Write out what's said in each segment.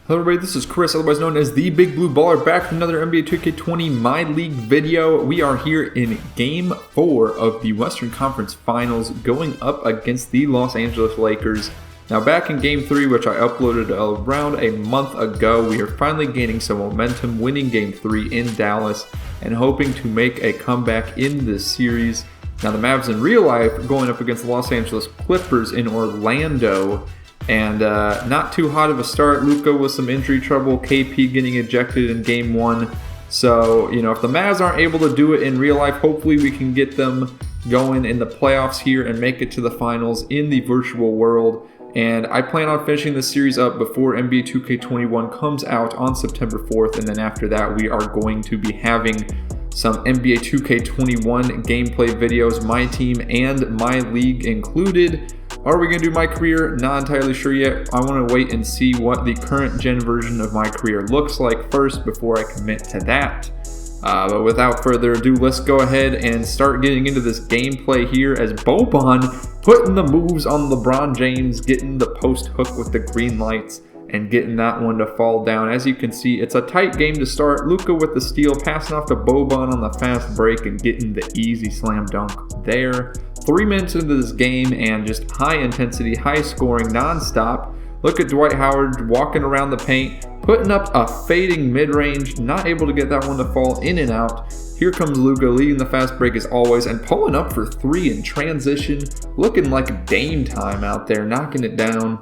Hello everybody, this is Chris, otherwise known as the Big Blue Baller, back with another NBA 2K20 MyLeague video. We are here in Game 4 of the Western Conference Finals, going up against the Los Angeles Lakers. Now back in Game 3, which I uploaded around a month ago, we are finally gaining some momentum, winning Game 3 in Dallas, and hoping to make a comeback in this series. Now the Mavs in real life going up against the Los Angeles Clippers in Orlando. And not too hot of a start. Luka with some injury trouble. KP getting ejected in Game 1. So, if the Mavs aren't able to do it in real life, hopefully we can get them going in the playoffs here and make it to the finals in the virtual world. And I plan on finishing this series up before NBA 2K21 comes out on September 4th. And then after that, we are going to be having some NBA 2K21 gameplay videos, my team and my league included. Are we going to do my career? Not entirely sure yet. I want to wait and see what the current gen version of my career looks like first before I commit to that. But without further ado, let's go ahead and start getting into this gameplay here as Boban putting the moves on LeBron James, getting the post hook with the green lights and getting that one to fall down. As you can see, it's a tight game to start. Luka with the steal, passing off to Boban on the fast break and getting the easy slam dunk there. 3 minutes into this game and just high intensity, high scoring, non-stop. Look at Dwight Howard walking around the paint, putting up a fading mid-range, not able to get that one to fall in and out. Here comes Luka leading the fast break as always and pulling up for 3 in transition, looking like Dame time out there, knocking it down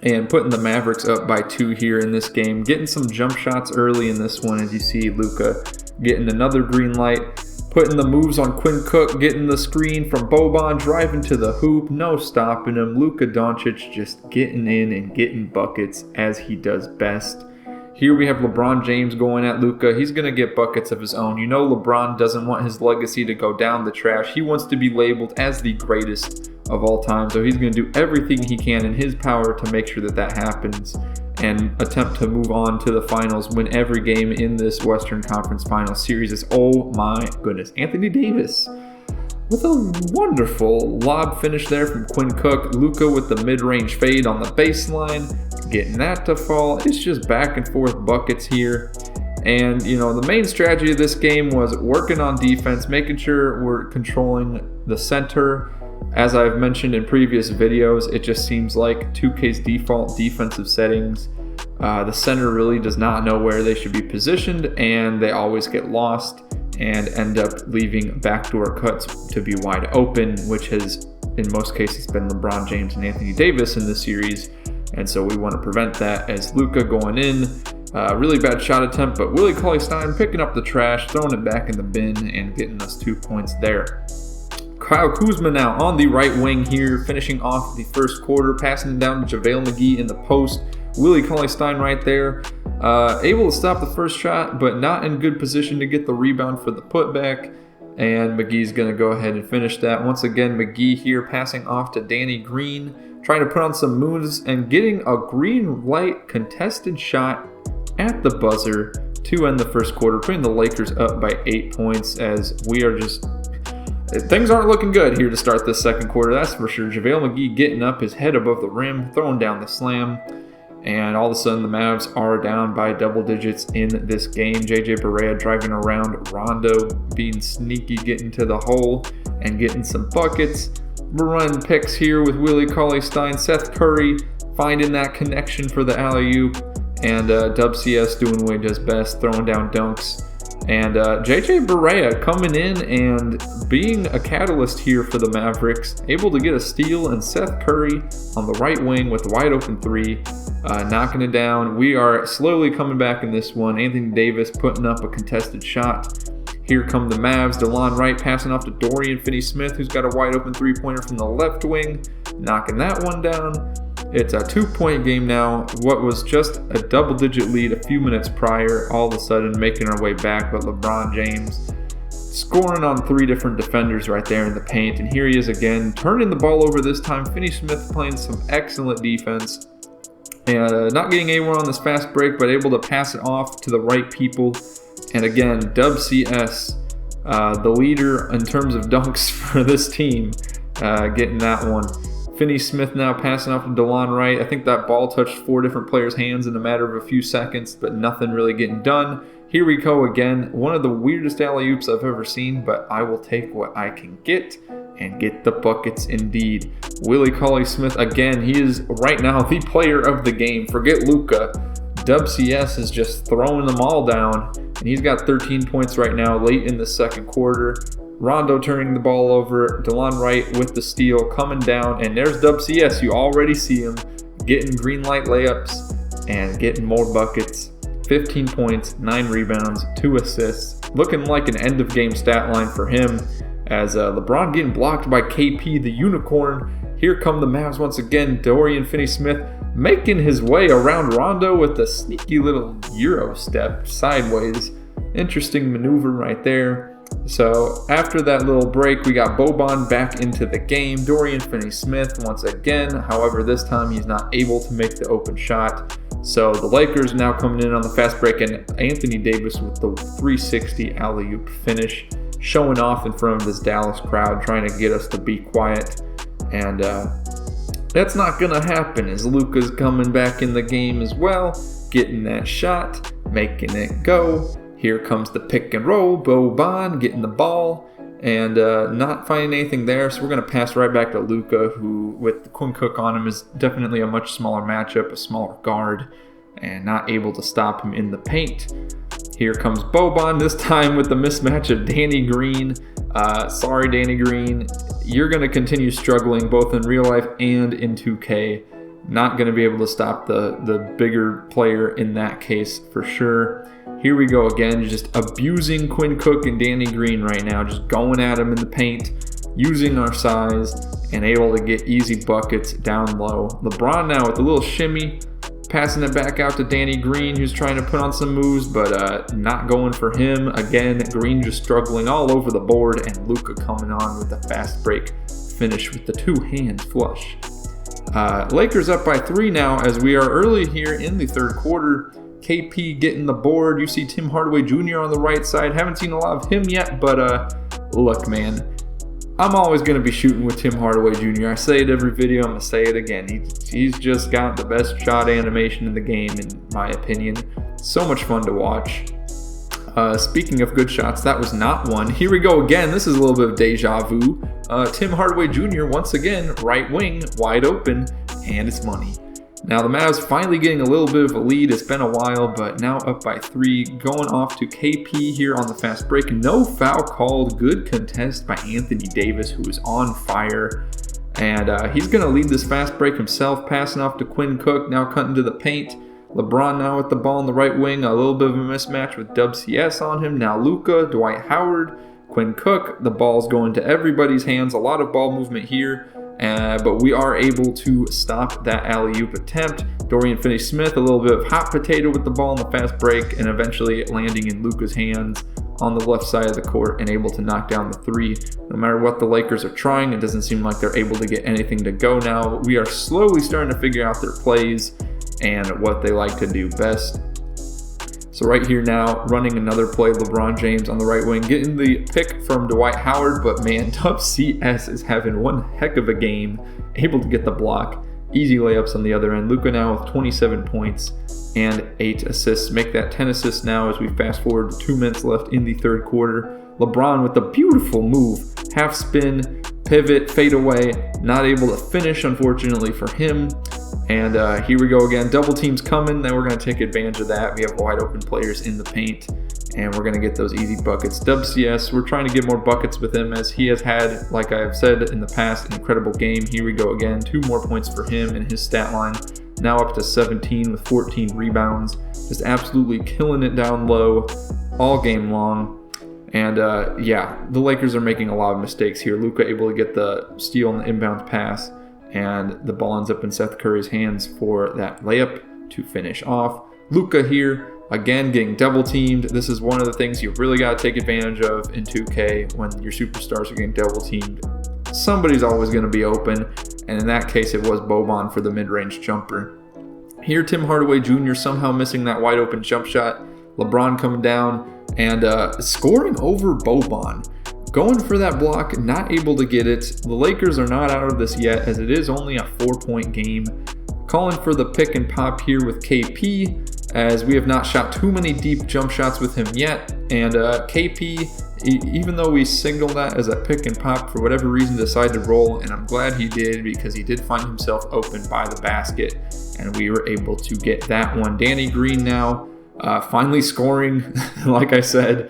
and putting the Mavericks up by 2 here in this game. Getting some jump shots early in this one as you see Luka getting another green light. Putting the moves on Quinn Cook, getting the screen from Boban, driving to the hoop, no stopping him. Luka Doncic just getting in and getting buckets as he does best. Here we have LeBron James going at Luka. He's going to get buckets of his own. LeBron doesn't want his legacy to go down the trash. He wants to be labeled as the greatest of all time. So he's going to do everything he can in his power to make sure that happens and attempt to move on to the finals, win every game in this Western Conference Finals series. Is, oh my goodness, Anthony Davis with a wonderful lob finish there from Quinn Cook. Luka with the mid-range fade on the baseline, getting that to fall. It's just back and forth buckets here. And, the main strategy of this game was working on defense, making sure we're controlling the center. As I've mentioned in previous videos, it just seems like 2K's default defensive settings, the center really does not know where they should be positioned, and they always get lost and end up leaving backdoor cuts to be wide open, which has in most cases been LeBron James and Anthony Davis in this series. And so we want to prevent that as Luka going in. Really bad shot attempt, but Willie Cauley-Stein picking up the trash, throwing it back in the bin and getting us 2 points there. Kyle Kuzma now on the right wing here, finishing off the first quarter, passing it down to JaVale McGee in the post. Willie Cauley-Stein right there, able to stop the first shot, but not in good position to get the rebound for the putback. And McGee's going to go ahead and finish that. Once again, McGee here passing off to Danny Green, trying to put on some moves and getting a green light contested shot at the buzzer to end the first quarter, putting the Lakers up by 8 points as we are just... Things aren't looking good here to start this second quarter, that's for sure. JaVale McGee getting up, his head above the rim, throwing down the slam. And all of a sudden the Mavs are down by double digits in this game. JJ Barea driving around Rondo, being sneaky, getting to the hole and getting some buckets. We're running picks here with Willie Cauley-Stein, Seth Curry finding that connection for the alley-oop. And WCF doing what he does best, throwing down dunks. And JJ Barea coming in and being a catalyst here for the Mavericks, able to get a steal, and Seth Curry on the right wing with a wide open 3, knocking it down. We are slowly coming back in this one. Anthony Davis putting up a contested shot. Here come the Mavs. DeLon Wright passing off to Dorian Finney-Smith, who's got a wide open 3-pointer from the left wing, knocking that one down. It's a 2-point game now. What was just a double-digit lead a few minutes prior, all of a sudden making our way back, but LeBron James scoring on 3 different defenders right there in the paint. And here he is again, turning the ball over this time. Finney-Smith playing some excellent defense. And not getting anywhere on this fast break, but able to pass it off to the right people. And again, WCS, the leader in terms of dunks for this team, getting that one. Finney-Smith now passing off to DeLon Wright. I think that ball touched 4 different players' hands in a matter of a few seconds, but nothing really getting done. Here we go again. One of the weirdest alley-oops I've ever seen, but I will take what I can get and get the buckets indeed. Willie Cauley-Smith again. He is right now the player of the game. Forget Luka. WCF is just throwing them all down, and he's got 13 points right now late in the second quarter. Rondo turning the ball over, DeLon Wright with the steal coming down, and there's WCS. You already see him getting green light layups and getting more buckets. 15 points, 9 rebounds, 2 assists. Looking like an end of game stat line for him as LeBron getting blocked by KP the Unicorn. Here come the Mavs once again. Dorian Finney-Smith making his way around Rondo with a sneaky little Euro step sideways. Interesting maneuver right there. So after that little break, we got Boban back into the game. Dorian Finney-Smith once again. However, this time he's not able to make the open shot. So the Lakers now coming in on the fast break, and Anthony Davis with the 360 alley-oop finish, showing off in front of this Dallas crowd, trying to get us to be quiet. And that's not going to happen as Luka's coming back in the game as well, getting that shot, making it go. Here comes the pick and roll. Boban getting the ball and not finding anything there. So we're going to pass right back to Luka, who with Quinn Cook on him is definitely a much smaller matchup, a smaller guard, and not able to stop him in the paint. Here comes Boban, this time with the mismatch of Danny Green. Sorry, Danny Green. You're going to continue struggling both in real life and in 2K. Not going to be able to stop the bigger player in that case for sure. Here we go again, just abusing Quinn Cook and Danny Green right now, just going at him in the paint, using our size, and able to get easy buckets down low. LeBron now with a little shimmy, passing it back out to Danny Green, who's trying to put on some moves, but not going for him. Again, Green just struggling all over the board, and Luka coming on with a fast break finish with the 2-hand flush. Lakers up by 3 now as we are early here in the third quarter. KP getting the board. You see Tim Hardaway Jr. on the right side. Haven't seen a lot of him yet, but look, man, I'm always going to be shooting with Tim Hardaway Jr. I say it every video. I'm going to say it again. He's just got the best shot animation in the game, in my opinion. So much fun to watch. Speaking of good shots, that was not one. Here we go again. This is a little bit of deja vu. Tim Hardaway Jr. once again, right wing, wide open, and it's money. Now the Mavs finally getting a little bit of a lead. It's been a while, but now up by 3. Going off to KP here on the fast break. No foul called. Good contest by Anthony Davis, who is on fire. And he's going to lead this fast break himself, passing off to Quinn Cook, now cutting to the paint. LeBron now with the ball on the right wing. A little bit of a mismatch with WCS on him. Now Luka, Dwight Howard, Quinn Cook. The ball's going to everybody's hands. A lot of ball movement here. But we are able to stop that alley-oop attempt. Dorian Finney-Smith, a little bit of hot potato with the ball in the fast break, and eventually landing in Luka's hands on the left side of the court and able to knock down the 3. No matter what the Lakers are trying, it doesn't seem like they're able to get anything to go now. We are slowly starting to figure out their plays and what they like to do best. So right here now, running another play, LeBron James on the right wing, getting the pick from Dwight Howard, but man, WCS is having one heck of a game, able to get the block. Easy layups on the other end. Luka now with 27 points and 8 assists. Make that 10 assists now as we fast forward to 2 minutes left in the third quarter. LeBron with a beautiful move, half spin, pivot, fade away, not able to finish unfortunately for him. And here we go again, double teams coming, then we're going to take advantage of that. We have wide open players in the paint, and we're going to get those easy buckets. WCS, we're trying to get more buckets with him as he has had, like I have said in the past, an incredible game. Here we go again, 2 more points for him in his stat line, now up to 17 with 14 rebounds. Just absolutely killing it down low all game long. And yeah, the Lakers are making a lot of mistakes here. Luka able to get the steal on the inbound pass, and the ball ends up in Seth Curry's hands for that layup to finish off. Luka here, again, getting double teamed. This is one of the things you really got to take advantage of in 2K when your superstars are getting double teamed. Somebody's always going to be open, and in that case, it was Boban for the mid-range jumper. Here, Tim Hardaway Jr. somehow missing that wide open jump shot. LeBron coming down and scoring over Boban. going for that block, not able to get it. The Lakers are not out of this yet, as it is only a 4-point game. Calling for the pick and pop here with KP, as we have not shot too many deep jump shots with him yet. And KP, even though we signaled that as a pick and pop, for whatever reason decided to roll, and I'm glad he did, because he did find himself open by the basket, and we were able to get that one. Danny Green now finally scoring. Like I said,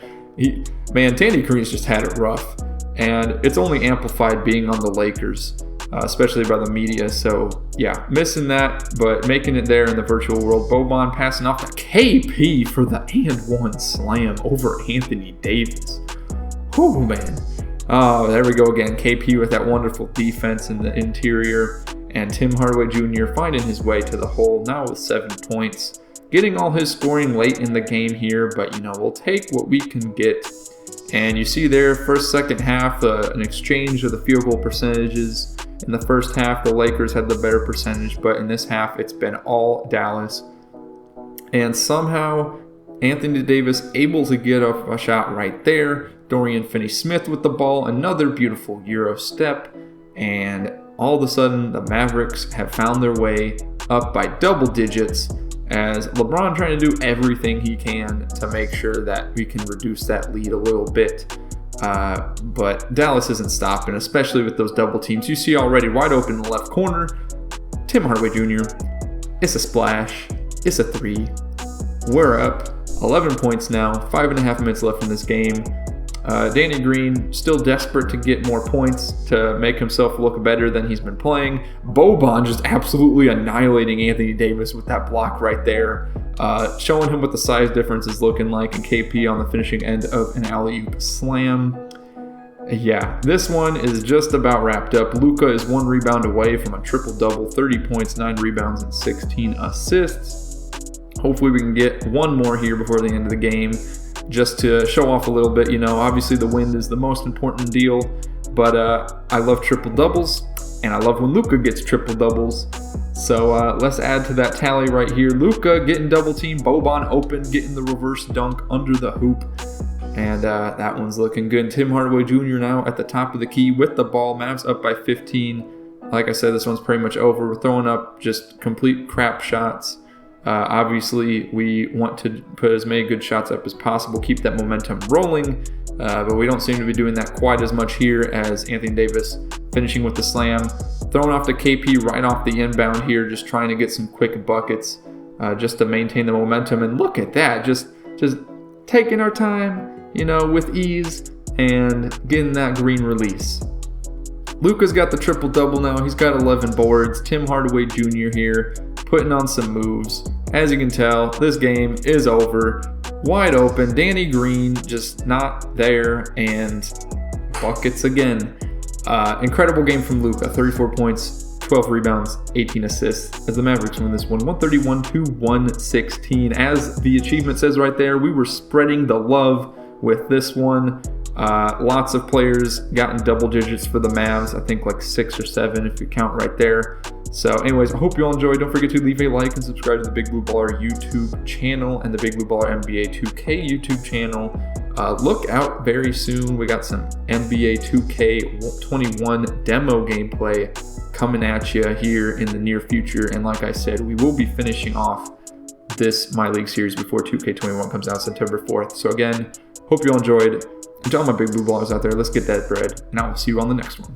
Danny Green's just had it rough, and it's only amplified being on the Lakers, especially by the media. So yeah, missing that, but making it there in the virtual world. Boban passing off to KP for the and-one slam over Anthony Davis. Whew, man. Oh, there we go again. KP with that wonderful defense in the interior, and Tim Hardaway Jr. finding his way to the hole, now with 7 points. Getting all his scoring late in the game here, but we'll take what we can get. And you see there, first, second half, an exchange of the field goal percentages. In the first half, the Lakers had the better percentage, but in this half, it's been all Dallas. And somehow, Anthony Davis able to get a shot right there. Dorian Finney-Smith with the ball, another beautiful Euro step. And all of a sudden, the Mavericks have found their way up by double digits, as LeBron trying to do everything he can to make sure that we can reduce that lead a little bit. But Dallas isn't stopping, especially with those double teams. You see already wide open in the left corner. Tim Hardaway Jr. It's a splash. It's a 3. We're up 11 points now. 5.5 minutes left in this game. Danny Green still desperate to get more points to make himself look better than he's been playing. Boban just absolutely annihilating Anthony Davis with that block right there, showing him what the size difference is looking like, and KP on the finishing end of an alley-oop slam. Yeah, this one is just about wrapped up. Luka is 1 rebound away from a triple-double, 30 points, 9 rebounds, and 16 assists. Hopefully we can get one more here before the end of the game, just to show off a little bit. Obviously the win is the most important deal, but I love triple doubles, and I love when Luka gets triple doubles. So let's add to that tally right here. Luka getting double teamed, Boban open, getting the reverse dunk under the hoop, and that one's looking good. Tim Hardaway Jr. now at the top of the key with the ball. Mavs up by 15. Like I said, this one's pretty much over. We're throwing up just complete crap shots. Obviously, we want to put as many good shots up as possible, keep that momentum rolling, but we don't seem to be doing that quite as much here, as Anthony Davis finishing with the slam. Throwing off to KP right off the inbound here, just trying to get some quick buckets just to maintain the momentum. And look at that, just taking our time, with ease and getting that green release. Luka's got the triple-double now. He's got 11 boards. Tim Hardaway Jr. here putting on some moves. As you can tell, this game is over. Wide open. Danny Green just not there, and buckets again. Incredible game from Luka. 34 points, 12 rebounds, 18 assists, as the Mavericks win this one 131-116. As the achievement says right there, we were spreading the love with this one. Lots of players got in double digits for the Mavs. I think like 6 or 7 if you count right there. So anyways, I hope you all enjoyed. Don't forget to leave a like and subscribe to the Big Blue Baller YouTube channel and the Big Blue Baller NBA 2K YouTube channel. Look out very soon. We got some NBA 2K21 demo gameplay coming at you here in the near future. And like I said, we will be finishing off this MyLeague series before 2K21 comes out September 4th. So again, hope you all enjoyed. And to all my Big Blue Ballers out there, let's get that bread, and I will see you on the next one.